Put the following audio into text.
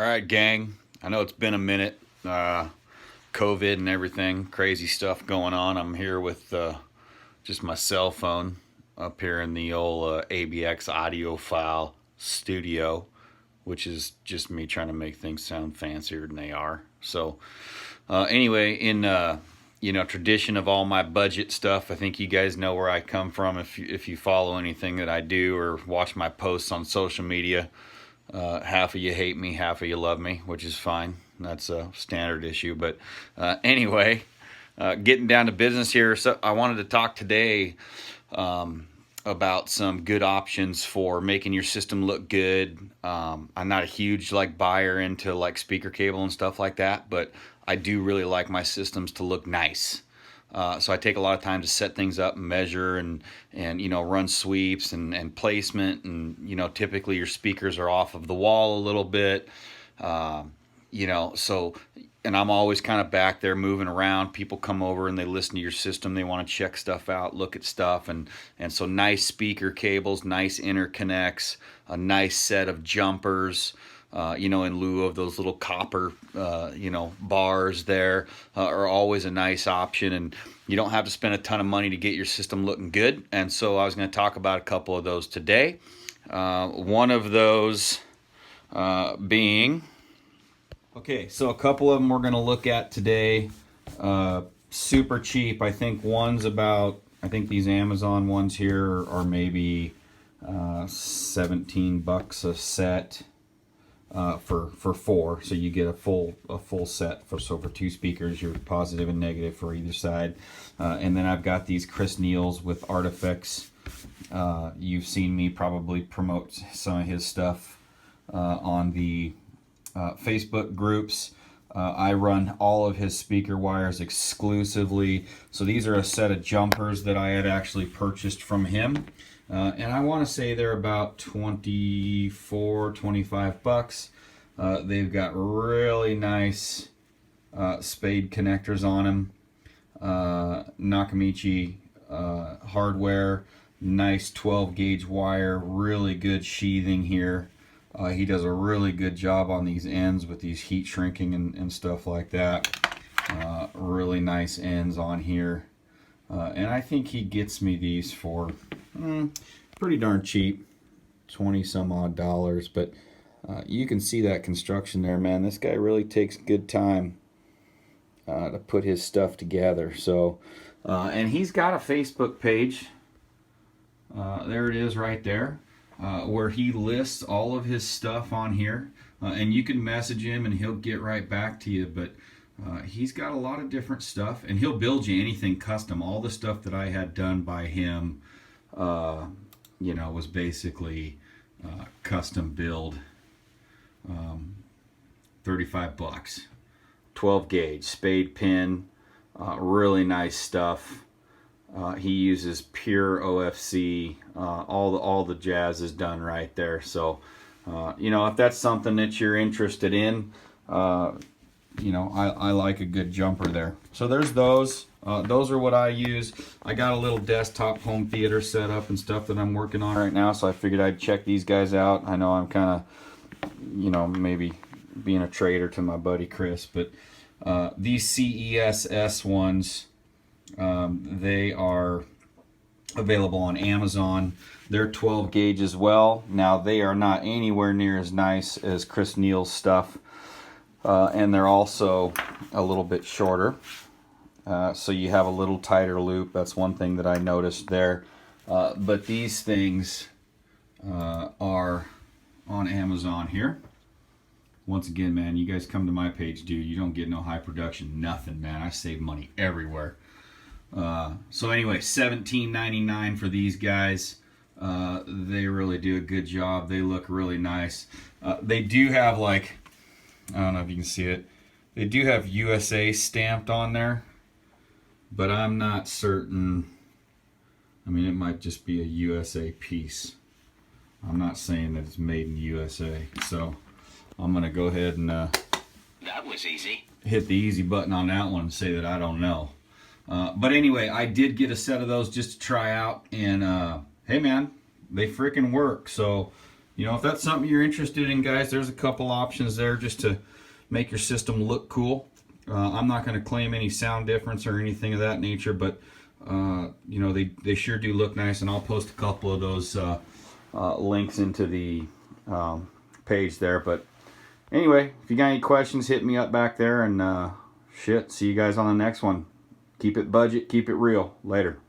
All right, gang. I know it's been a minute. COVID and everything, crazy stuff going on. I'm here with just my cell phone up here in the old ABX audiophile studio, which is just me trying to make things sound fancier than they are. So anyway, in tradition of all my budget stuff, I think you guys know where I come from if you follow anything that I do or watch my posts on social media. Half of you hate me, half of you love me, which is fine. That's a standard issue. But anyway, getting down to business here. So I wanted to talk today about some good options for making your system look good. I'm not a huge buyer into speaker cable and stuff like that, but I do really like my systems to look nice. So I take a lot of time to set things up and measure and run sweeps and placement, and typically your speakers are off of the wall a little bit, so, and I'm always kind of back there moving around. People come over and they listen to your system, they want to check stuff out, look at stuff, and so nice speaker cables, nice interconnects, a nice set of jumpers, in lieu of those little copper, bars there, are always a nice option, and you don't have to spend a ton of money to get your system looking good. And so I was going to talk about a couple of those today. One of those being, okay, so a couple of them we're going to look at today. Super cheap. I think these Amazon ones here are maybe $17 a set. For four, so you get a full set for two speakers, your positive and negative for either side, and then I've got these Chris Neils with Artifex. You've seen me probably promote some of his stuff on the Facebook groups. I run all of his speaker wires exclusively, so these are a set of jumpers that I had actually purchased from him. And I want to say they're about $25. They've got really nice spade connectors on them. Nakamichi hardware, nice 12 gauge wire, really good sheathing here. He does a really good job on these ends with these heat shrinking and stuff like that. Really nice ends on here. And I think he gets me these for pretty darn cheap, 20 some odd dollars, but you can see that construction there, man. This guy really takes good time to put his stuff together. So, and he's got a Facebook page. There it is right there, where he lists all of his stuff on here, and you can message him and he'll get right back to you. But he's got a lot of different stuff, and he'll build you anything custom. All the stuff that I had done by him was basically custom build. $35, 12 gauge spade pin, really nice stuff. He uses pure OFC. All the jazz is done right there. So if that's something that you're interested in, I like a good jumper there. So there's those. Those are what I use. I got a little desktop home theater set up and stuff that I'm working on right now, so I figured I'd check these guys out. I know I'm kind of, maybe being a traitor to my buddy Chris, but these CESS ones, they are available on Amazon. They're 12 gauge as well. Now, they are not anywhere near as nice as Chris Neil's stuff, and they're also a little bit shorter. So you have a little tighter loop. That's one thing that I noticed there. But these things are on Amazon here. Once again, man, you guys come to my page, dude. You don't get no high production, nothing, man. I save money everywhere. So anyway, $17.99 for these guys. They really do a good job. They look really nice. They do have I don't know if you can see it. They do have USA stamped on there, but I'm not certain. I mean, it might just be a USA piece. I'm not saying that it's made in USA. So I'm going to go ahead and that was easy. Hit the easy button on that one and say that I don't know. But anyway, I did get a set of those just to try out. And hey, man, they freaking work. So, you know, if that's something you're interested in, guys, there's a couple options there just to make your system look cool. I'm not going to claim any sound difference or anything of that nature, but you know, they sure do look nice, and I'll post a couple of those links into the page there. But anyway, if you got any questions, hit me up back there, and shit, see you guys on the next one. Keep it budget, keep it real. Later.